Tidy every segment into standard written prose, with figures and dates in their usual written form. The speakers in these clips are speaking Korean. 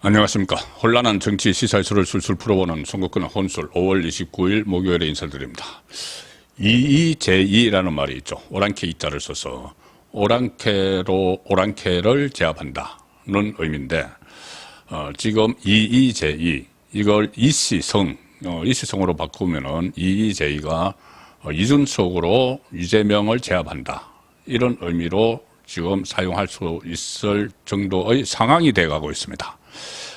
안녕하십니까. 혼란한 정치 시사회수를 술술 풀어보는 선거권의 혼술 5월 29일 목요일에 인사드립니다. 이의제의라는 말이 있죠. 오랑캐 이자를 써서 오랑캐를 제압한다는 의미인데 지금 이의제의 이걸 이시성으로 바꾸면은 이의제의가 이준석으로 이재명을 제압한다 이런 의미로 지금 사용할 수 있을 정도의 상황이 돼가고 있습니다.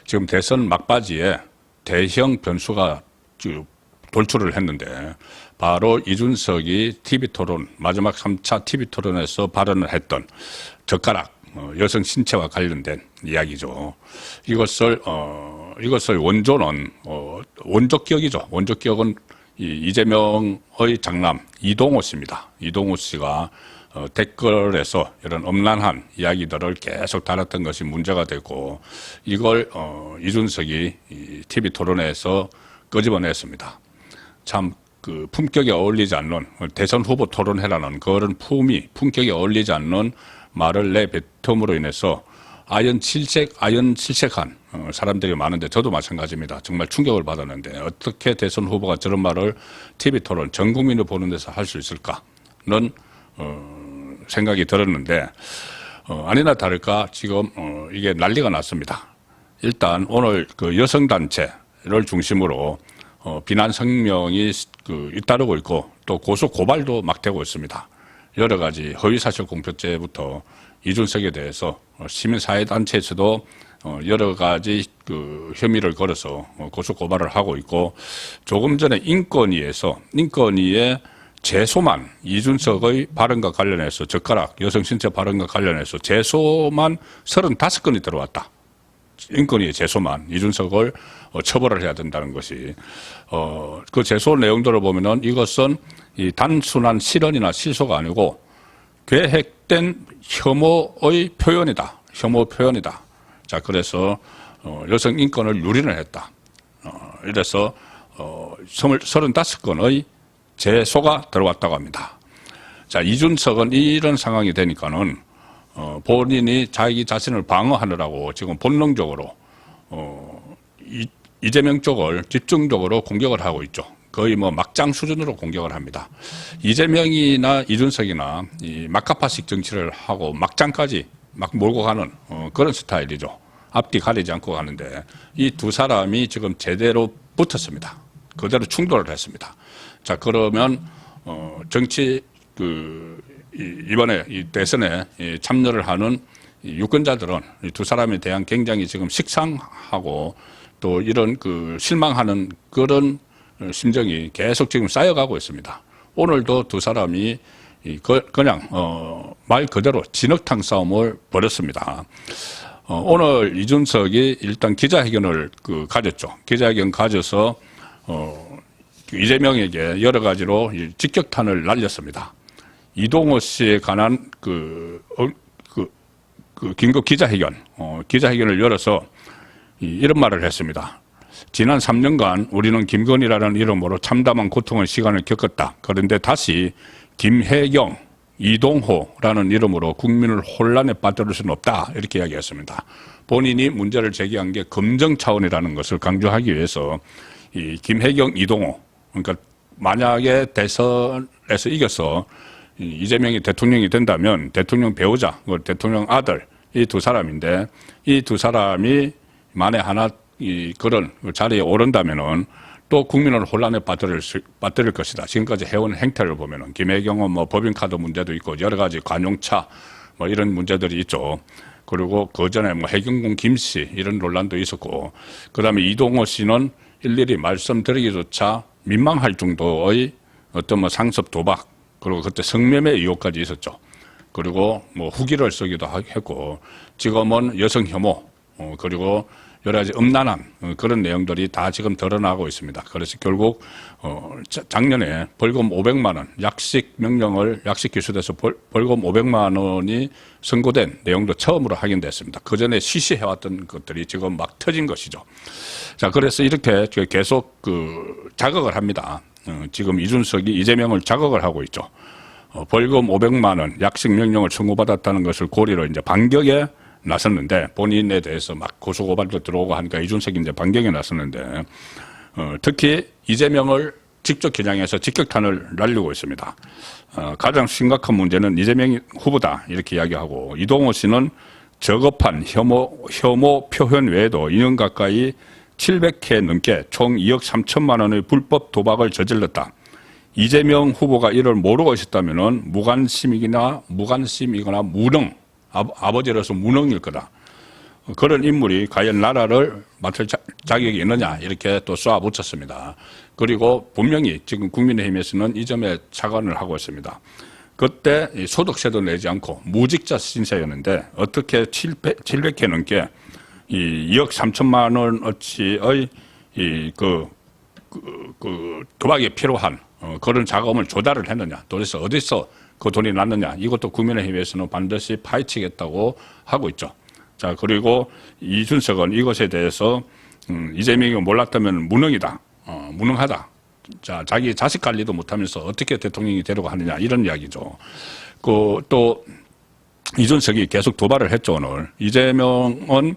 지금 대선 막바지에 대형 변수가 돌출을 했는데 바로 이준석이 TV토론 마지막 3차 TV토론에서 발언을 했던 젓가락 여성 신체와 관련된 이야기죠. 이것을 원조는 원조격이죠. 원조격은 이재명의 장남 이동호 씨입니다. 이동호 씨가 댓글에서 이런 음란한 이야기들을 계속 달았던 것이 문제가 되고 이걸 이준석이 TV 토론회에서 끄집어냈습니다. 참 그 품격에 어울리지 않는 대선 후보 토론회라는 그런 품격에 어울리지 않는 말을 내뱉음으로 인해서 아연실색한 사람들이 많은데 저도 마찬가지입니다. 정말 충격을 받았는데 어떻게 대선 후보가 저런 말을 TV 토론 전 국민을 보는 데서 할 수 있을까는 생각이 들었는데 아니나 다를까 지금 이게 난리가 났습니다. 일단 오늘 그 여성단체를 중심으로 비난 성명이 잇따르고 있고 또 고소 고발도 막 되고 있습니다. 여러 가지 허위사실 공표죄부터 이준석에 대해서 시민사회단체에서도 여러 가지 그 혐의를 걸어서 고소 고발을 하고 있고 조금 전에 인권위에 제소만 이준석의 발언과 관련해서 젓가락 여성 신체 발언과 관련해서 제소만 35건이 들어왔다. 인권위의 제소만 이준석을 처벌을 해야 된다는 것이 그 제소 내용들을 보면은 이것은 이 단순한 실언이나 실소가 아니고 계획된 혐오의 표현이다. 혐오 표현이다. 자 그래서 여성 인권을 유린을 했다. 이래서 35건의 제소가 들어왔다고 합니다. 자, 이준석은 이런 상황이 되니까는, 본인이 자기 자신을 방어하느라고 지금 본능적으로, 이재명 쪽을 집중적으로 공격을 하고 있죠. 거의 뭐 막장 수준으로 공격을 합니다. 이재명이나 이준석이나 이 막가파식 정치를 하고 막장까지 막 몰고 가는, 그런 스타일이죠. 앞뒤 가리지 않고 가는데, 이 두 사람이 지금 제대로 붙었습니다. 그대로 충돌을 했습니다. 자, 그러면, 정치, 이번에 이 대선에 참여를 하는 유권자들은 이 두 사람에 대한 굉장히 지금 식상하고 또 이런 실망하는 그런 심정이 계속 지금 쌓여가고 있습니다. 오늘도 두 사람이 그냥, 말 그대로 진흙탕 싸움을 벌였습니다. 오늘 이준석이 일단 기자회견을 가졌죠. 기자회견 가져서, 이재명에게 여러 가지로 직격탄을 날렸습니다. 이동호 씨에 관한 긴급 기자회견을 열어서 이런 말을 했습니다. 지난 3년간 우리는 김건희라는 이름으로 참담한 고통의 시간을 겪었다. 그런데 다시 김혜경, 이동호라는 이름으로 국민을 혼란에 빠뜨릴 수는 없다. 이렇게 이야기했습니다. 본인이 문제를 제기한 게 검증 차원이라는 것을 강조하기 위해서 이 김혜경, 이동호 그러니까 만약에 대선에서 이겨서 이재명이 대통령이 된다면 대통령 배우자, 대통령 아들 이 두 사람인데 이 두 사람이 만에 하나 그런 자리에 오른다면은 또 국민을 혼란에 빠뜨릴 것이다. 지금까지 해온 행태를 보면은 김혜경은 뭐 법인카드 문제도 있고 여러 가지 관용차 뭐 이런 문제들이 있죠. 그리고 그 전에 뭐 해경군 김씨 이런 논란도 있었고 그다음에 이동호 씨는 일일이 말씀드리기조차 민망할 정도의 어떤 뭐 상습 도박 그리고 그때 성매매 의혹까지 있었죠. 그리고 뭐 후기를 쓰기도 했고 지금은 여성 혐오 그리고 여러 가지 음란한 그런 내용들이 다 지금 드러나고 있습니다. 그래서 결국 작년에 벌금 500만 원 약식 기소돼서 벌금 500만 원이 선고된 내용도 처음으로 확인됐습니다. 그 전에 시시해왔던 것들이 지금 막 터진 것이죠. 자, 그래서 이렇게 계속 자극을 합니다. 지금 이준석이 이재명을 자극을 하고 있죠. 벌금 500만 원 약식 명령을 청구받았다는 것을 고리로 이제 반격에 나섰는데 본인에 대해서 막 고소고발도 들어오고 하니까 이준석이 이제 반격에 나섰는데 특히 이재명을 직접 겨냥해서 직격탄을 날리고 있습니다. 가장 심각한 문제는 이재명 후보다 이렇게 이야기하고 이동호 씨는 저급한 혐오 표현 외에도 2년 가까이 700회 넘게 총 2억 3천만 원의 불법 도박을 저질렀다. 이재명 후보가 이를 모르고 있었다면 무관심이거나 무능, 아버지로서 무능일 거다. 그런 인물이 과연 나라를 맡을 자격이 있느냐 이렇게 또 쏘아붙였습니다. 그리고 분명히 지금 국민의힘에서는 이 점에 착안을 하고 있습니다. 그때 소득세도 내지 않고 무직자 신세였는데 어떻게 700회 넘게 이 2억 3천만 원어치의 도박에 필요한 그런 자금을 조달을 했느냐, 도대체 어디서 그 돈이 났느냐, 이것도 국민의힘에서는 반드시 파헤치겠다고 하고 있죠. 자, 그리고 이준석은 이것에 대해서 이재명이 몰랐다면 무능이다, 무능하다. 자, 자기 자식 관리도 못하면서 어떻게 대통령이 되려고 하느냐 이런 이야기죠. 또 이준석이 계속 도발을 했죠. 오늘 이재명은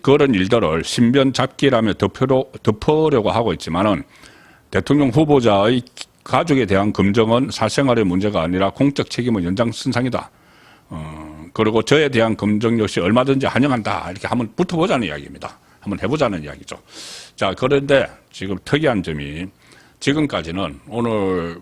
그런 일들을 신변 잡기라며 덮으려고 하고 있지만은 대통령 후보자의 가족에 대한 검증은 사생활의 문제가 아니라 공적 책임의 연장선상이다. 그리고 저에 대한 검증 역시 얼마든지 환영한다. 이렇게 한번 붙어보자는 이야기입니다. 한번 해보자는 이야기죠. 자, 그런데 지금 특이한 점이 지금까지는 오늘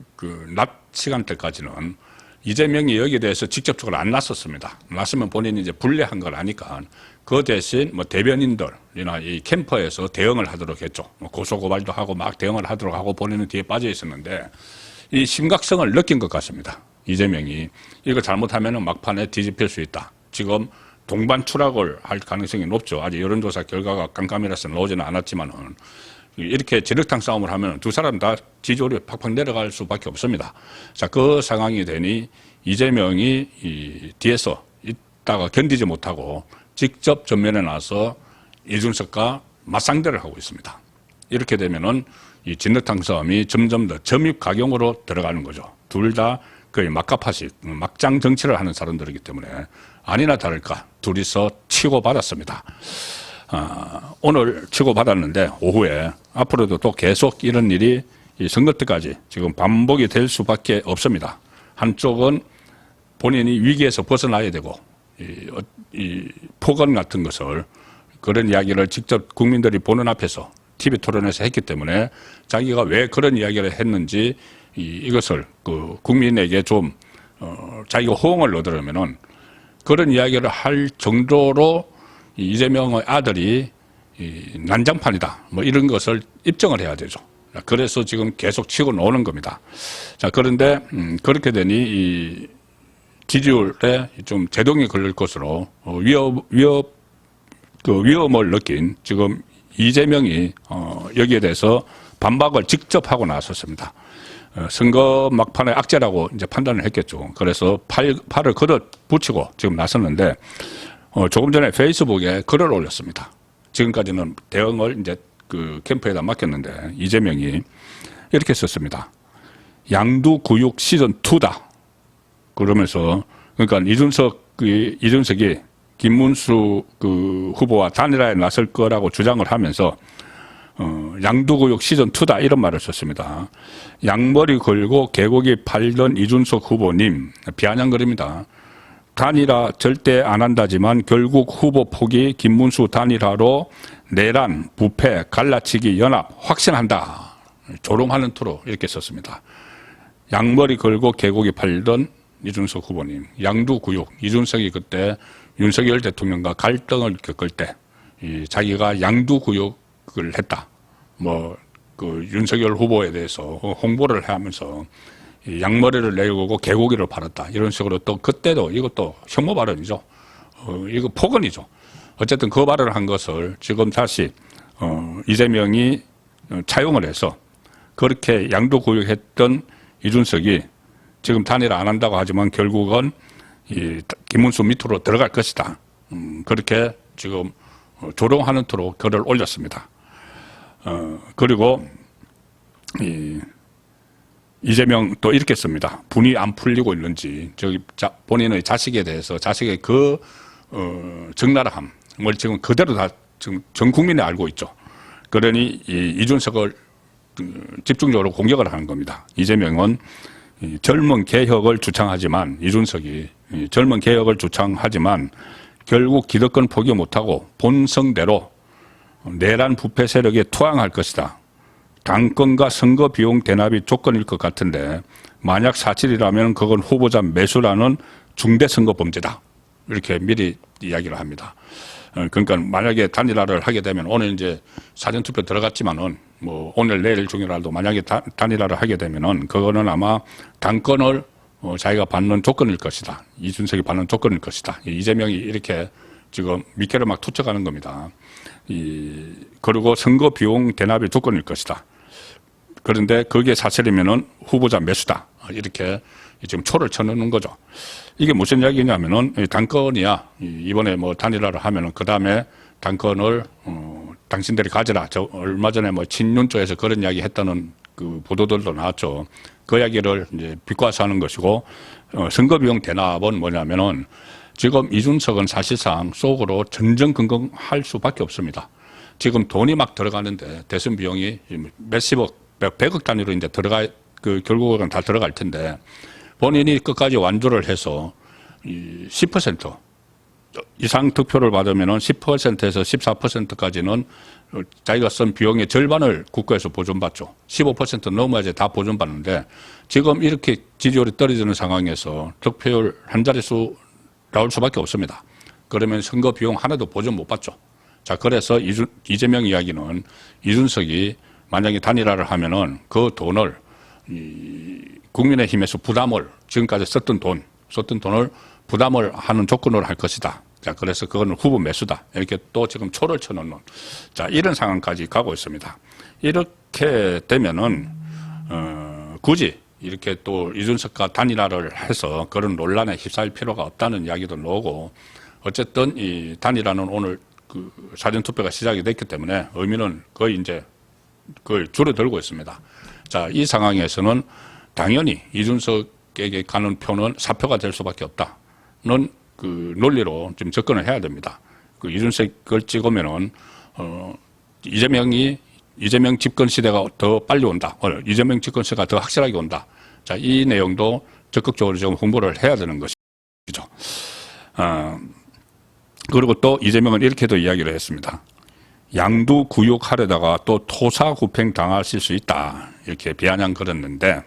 낮 시간대까지는 이재명이 여기에 대해서 직접적으로 안 나섰습니다. 나서면 본인이 이제 불리한 걸 아니까 그 대신 뭐 대변인들이나 이 캠퍼에서 대응을 하도록 했죠. 고소고발도 하고 막 대응을 하도록 하고 본인은 뒤에 빠져 있었는데 이 심각성을 느낀 것 같습니다. 이재명이 이거 잘못하면 막판에 뒤집힐 수 있다. 지금 동반 추락을 할 가능성이 높죠. 아직 여론조사 결과가 깜깜이라서 나오지는 않았지만은 이렇게 지력탕 싸움을 하면 두 사람 다 지지율이 팍팍 내려갈 수밖에 없습니다. 자, 그 상황이 되니 이재명이 뒤에서 있다가 견디지 못하고 직접 전면에 나서 이준석과 맞상대를 하고 있습니다. 이렇게 되면은 이 진흙탕 싸움이 점점 더 점입가경으로 들어가는 거죠. 둘 다 거의 막가파식, 막장 정치를 하는 사람들이기 때문에 아니나 다를까 둘이서 치고받았습니다. 오늘 치고받았는데 오후에 앞으로도 또 계속 이런 일이 이 선거 때까지 지금 반복이 될 수밖에 없습니다. 한쪽은 본인이 위기에서 벗어나야 되고 이 폭언 같은 것을 그런 이야기를 직접 국민들이 보는 앞에서 TV 토론에서 했기 때문에 자기가 왜 그런 이야기를 했는지 이것을 국민에게 좀 자기가 호응을 얻으려면은 그런 이야기를 할 정도로 이재명의 아들이 난장판이다. 뭐 이런 것을 입증을 해야 되죠. 그래서 지금 계속 치고 노는 겁니다. 자, 그런데 그렇게 되니 이 지지율에 좀 제동이 걸릴 것으로 위험을 느낀 지금 이재명이 여기에 대해서 반박을 직접 하고 나섰습니다. 선거 막판의 악재라고 이제 판단을 했겠죠. 그래서 팔을 걷어 붙이고 지금 나섰는데 조금 전에 페이스북에 글을 올렸습니다. 지금까지는 대응을 이제 그 캠프에다 맡겼는데 이재명이 이렇게 썼습니다. 양두구육 시즌2다. 그러면서 그러니까 이준석이 김문수 후보와 단일화에 나설 거라고 주장을 하면서 양두구육 시즌2다 이런 말을 썼습니다. 양머리 걸고 개고기 팔던 이준석 후보님 비아냥거립니다. 단일화 절대 안 한다지만 결국 후보 포기 김문수 단일화로 내란, 부패, 갈라치기, 연합 확신한다. 조롱하는 투로 이렇게 썼습니다. 양머리 걸고 개고기 팔던 이준석 후보님, 양두구육. 이준석이 그때 윤석열 대통령과 갈등을 겪을 때 자기가 양두구육을 했다. 윤석열 후보에 대해서 홍보를 하면서 양머리를 내고 개고기를 팔았다. 이런 식으로 또 그때도 이것도 혐오 발언이죠. 이거 폭언이죠. 어쨌든 그 발언을 한 것을 지금 다시 이재명이 차용을 해서 그렇게 양두구육했던 이준석이 지금 단일화 안 한다고 하지만 결국은 이 김문수 밑으로 들어갈 것이다. 그렇게 지금 조롱하는 투로 글을 올렸습니다. 그리고 이재명 또 이렇게 씁니다. 분이 안 풀리고 있는지 본인의 자식에 대해서 자식의 그 적나라함, 뭘 지금 그대로 다 지금 전 국민이 알고 있죠. 그러니 이준석을 집중적으로 공격을 하는 겁니다. 이재명은 젊은 개혁을 주창하지만, 이준석이 젊은 개혁을 주창하지만 결국 기득권 포기 못하고 본성대로 내란 부패 세력에 투항할 것이다. 당권과 선거 비용 대납이 조건일 것 같은데 만약 사실이라면 그건 후보자 매수라는 중대 선거 범죄다. 이렇게 미리 이야기를 합니다. 그러니까 만약에 단일화를 하게 되면, 오늘 이제 사전투표 들어갔지만은 뭐 오늘 내일 중이라도 만약에 단일화를 하게 되면은 그거는 아마 당권을 자기가 받는 조건일 것이다. 이준석이 받는 조건일 것이다. 이재명이 이렇게 지금 밑개를 막 투척하는 겁니다. 그리고 선거 비용 대납이 조건일 것이다. 그런데 그게 사실이면은 후보자 매수다. 이렇게 지금 초를 쳐놓는 거죠. 이게 무슨 이야기냐면은 당권이야. 이번에 뭐 단일화를 하면은 그 다음에 당권을 당신들이 가져라. 저 얼마 전에 뭐 친윤 쪽에서 그런 이야기 했다는 그 보도들도 나왔죠. 그 이야기를 이제 비꼬아서 하는 것이고, 선거 비용 대납은 뭐냐면은 지금 이준석은 사실상 속으로 전전긍긍할 수밖에 없습니다. 지금 돈이 막 들어가는데 대선 비용이 몇십억, 백억 단위로 이제 결국은 다 들어갈 텐데, 본인이 끝까지 완주를 해서 10% 이상 득표를 받으면은 10%에서 14%까지는 자기가 쓴 비용의 절반을 국가에서 보존받죠. 15% 넘어야지 다 보존받는데, 지금 이렇게 지지율이 떨어지는 상황에서 득표율 한 자릿수 나올 수밖에 없습니다. 그러면 선거 비용 하나도 보존 못 받죠. 자, 그래서 이재명 이야기는 이준석이 만약에 단일화를 하면은 그 돈을 국민의힘에서 부담을, 지금까지 썼던 돈을 부담을 하는 조건으로 할 것이다. 자, 그래서 그거는 후보 매수다. 이렇게 또 지금 초를 쳐놓는, 자, 이런 상황까지 가고 있습니다. 이렇게 되면은, 굳이 이렇게 또 이준석과 단일화를 해서 그런 논란에 휩싸일 필요가 없다는 이야기도 나오고, 어쨌든 이 단일화는 오늘 그 사전투표가 시작이 됐기 때문에 의미는 거의 이제 그걸 줄어들고 있습니다. 자, 이 상황에서는 당연히 이준석에게 가는 표는 사표가 될 수밖에 없다는 그 논리로 좀 접근을 해야 됩니다. 그 이준석을 찍으면은 이재명 집권 시대가 더 빨리 온다. 이재명 집권 시대가 더 확실하게 온다. 자, 이 내용도 적극적으로 좀 홍보를 해야 되는 것이죠. 그리고 또 이재명은 이렇게도 이야기를 했습니다. 양두구육하려다가 또 토사구팽 당하실 수 있다. 이렇게 비아냥 걸었는데,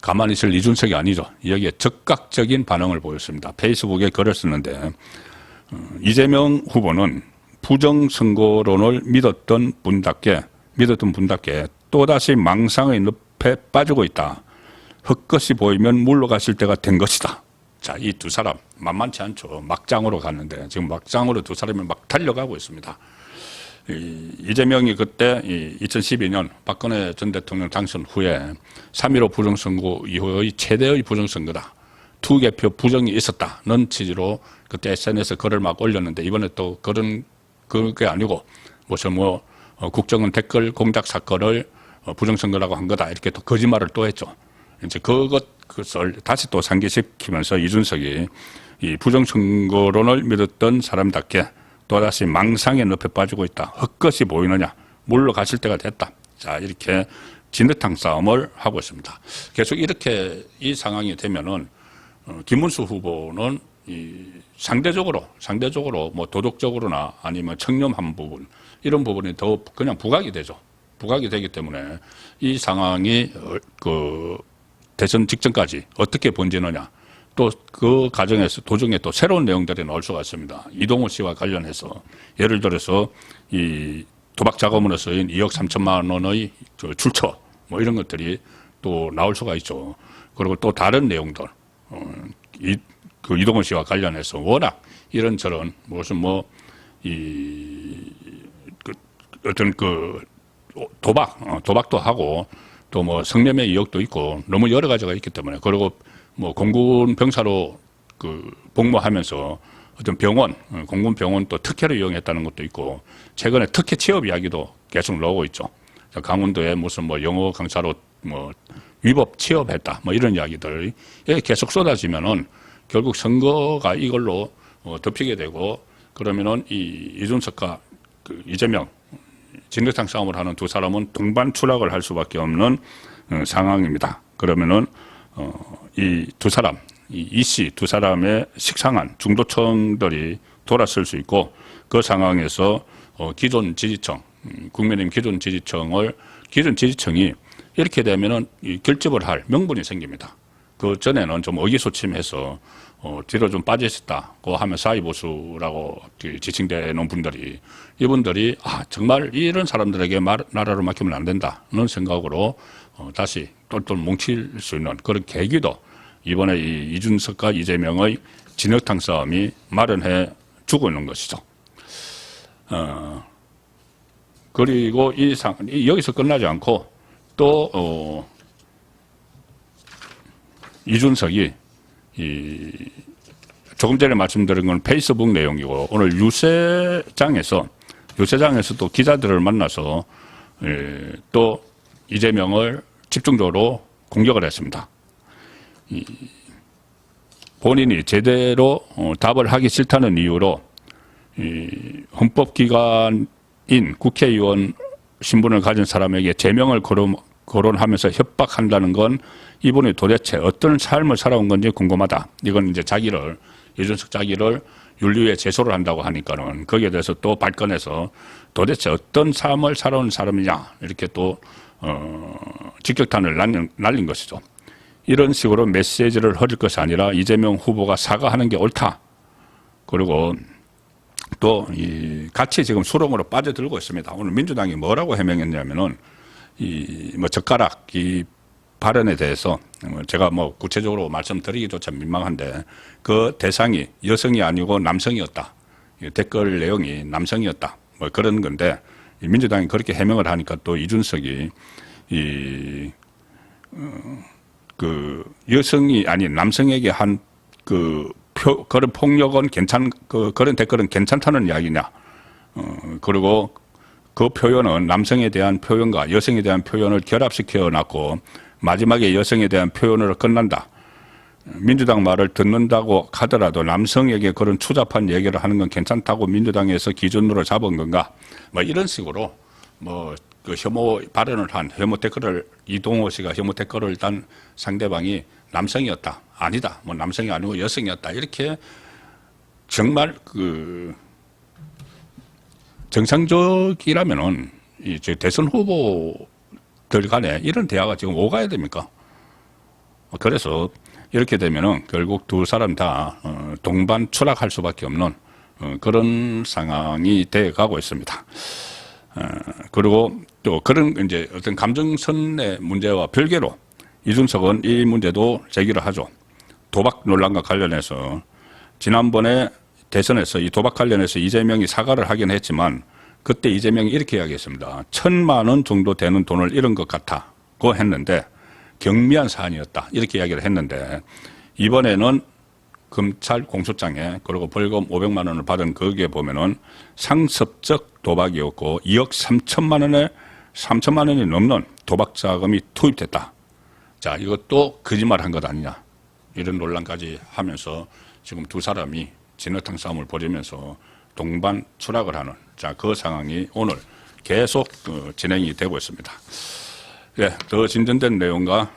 가만히 있을 이준석이 아니죠. 여기에 적극적인 반응을 보였습니다. 페이스북에 글을 썼는데, 이재명 후보는 부정선거론을 믿었던 분답게 또다시 망상의 늪에 빠지고 있다. 헛것이 보이면 물러가실 때가 된 것이다. 자, 이 두 사람 만만치 않죠. 막장으로 갔는데 지금 막장으로 두 사람이 막 달려가고 있습니다. 이재명이 그때 2012년 박근혜 전 대통령 당선 후에 3.15 부정선거 이후의 최대의 부정선거다. 투개표 부정이 있었다는 취지로 그때 SNS에 글을 막 올렸는데, 이번에 또 그게 아니고 무슨 국정원 댓글 공작 사건을 부정선거라고 한 거다. 이렇게 또 거짓말을 또 했죠. 이제 그것을 다시 또 상기시키면서 이준석이 이 부정선거론을 믿었던 사람답게 또다시 망상의 늪에 빠지고 있다. 헛것이 보이느냐. 물러가실 때가 됐다. 자, 이렇게 진흙탕 싸움을 하고 있습니다. 계속 이렇게 이 상황이 되면은 김문수 후보는 상대적으로 뭐 도덕적으로나 아니면 청렴한 부분, 이런 부분이 더 그냥 부각이 되죠. 부각이 되기 때문에 이 상황이 그 대선 직전까지 어떻게 번지느냐. 또 그 과정에서 도중에 또 새로운 내용들이 나올 수가 있습니다. 이동호 씨와 관련해서 예를 들어서 이 도박 자금으로 쓰인 2억 3천만 원의 출처 뭐 이런 것들이 또 나올 수가 있죠. 그리고 또 다른 내용들, 그 이동호 씨와 관련해서 워낙 이런저런 무슨 어떤 도박도 하고 또 뭐 성매매 의혹도 있고 너무 여러 가지가 있기 때문에, 그리고 뭐 공군 병사로 그 복무하면서 어떤 병원, 공군 병원 또 특혜를 이용했다는 것도 있고, 최근에 특혜 취업 이야기도 계속 나오고 있죠. 강원도에 무슨 뭐 영어 강사로 뭐 위법 취업했다 뭐 이런 이야기들이 계속 쏟아지면은 결국 선거가 이걸로 덮히게 되고 그러면은 이준석과 그 이재명 진흙탕 싸움을 하는 두 사람은 동반 추락을 할 수밖에 없는 상황입니다. 그러면은 이 두 사람, 이씨 두 사람의 식상한 중도층들이 돌아설 수 있고 그 상황에서 기존 지지층, 국민의힘 기존 지지층이 이렇게 되면은 결집을 할 명분이 생깁니다. 그 전에는 좀 의기소침해서 뒤로 좀 빠져 있었다고 하면 사이보수라고 지칭되는 분들이 이분들이 정말 이런 사람들에게 나라를 맡기면 안 된다는 생각으로 다시 똘똘 뭉칠 수 있는 그런 계기도 이번에 이준석과 이재명의 진흙탕 싸움이 마련해 주고 있는 것이죠. 그리고 여기서 끝나지 않고 또 이준석이 조금 전에 말씀드린 건 페이스북 내용이고 오늘 유세장에서 또 기자들을 만나서 또 이재명을 집중적으로 공격을 했습니다. 본인이 제대로 답을 하기 싫다는 이유로 헌법기관인 국회의원 신분을 가진 사람에게 제명을 거론하면서 협박한다는 건 이분이 도대체 어떤 삶을 살아온 건지 궁금하다. 이건 이제 이준석 자기를 윤리위에 제소를 한다고 하니까는 거기에 대해서 또 발끈해서 도대체 어떤 삶을 살아온 사람이냐 이렇게 또 직격탄을 날린 것이죠. 이런 식으로 메시지를 흐릴 것이 아니라 이재명 후보가 사과하는 게 옳다. 그리고 또 같이 지금 수렁으로 빠져들고 있습니다. 오늘 민주당이 뭐라고 해명했냐면은 젓가락 발언에 대해서 제가 구체적으로 말씀드리기조차 민망한데 그 대상이 여성이 아니고 남성이었다. 댓글 내용이 남성이었다. 그런 건데 민주당이 그렇게 해명을 하니까 또 이준석이 그 여성이 아닌 남성에게 한 그런 폭력은 그런 댓글은 괜찮다는 이야기냐. 그리고 그 표현은 남성에 대한 표현과 여성에 대한 표현을 결합시켜 놨고 마지막에 여성에 대한 표현으로 끝난다. 민주당 말을 듣는다고 하더라도 남성에게 그런 추잡한 얘기를 하는 건 괜찮다고 민주당에서 기준으로 잡은 건가? 이런 식으로 그 혐오 발언을 한 이동호 씨가 혐오 댓글을 단 상대방이 남성이었다. 아니다. 남성이 아니고 여성이었다. 이렇게 정말 정상적이라면은 이제 대선 후보들 간에 이런 대화가 지금 오가야 됩니까? 그래서 이렇게 되면은 결국 두 사람 다 동반 추락할 수밖에 없는 그런 상황이 돼 가고 있습니다. 그리고 또 그런 이제 어떤 감정선의 문제와 별개로 이준석은 이 문제도 제기를 하죠. 도박 논란과 관련해서 지난번에 대선에서 이 도박 관련해서 이재명이 사과를 하긴 했지만 그때 이재명이 이렇게 이야기했습니다. 1,000만 원 정도 되는 돈을 잃은 것 같다고 했는데 경미한 사안이었다. 이렇게 이야기를 했는데 이번에는 검찰 공소장에 그리고 벌금 500만 원을 받은 거기에 보면은 상습적 도박이었고 2억 3천만 원이 넘는 도박 자금이 투입됐다. 자, 이것도 거짓말한 것 아니냐. 이런 논란까지 하면서 지금 두 사람이 진흙탕 싸움을 벌이면서 동반 추락을 하는 그 상황이 오늘 계속 진행이 되고 있습니다. 예, 더 진전된 내용과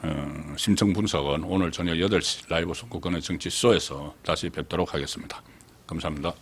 심층 분석은 오늘 저녁 8시 라이브 선거권의 정치쇼에서 다시 뵙도록 하겠습니다. 감사합니다.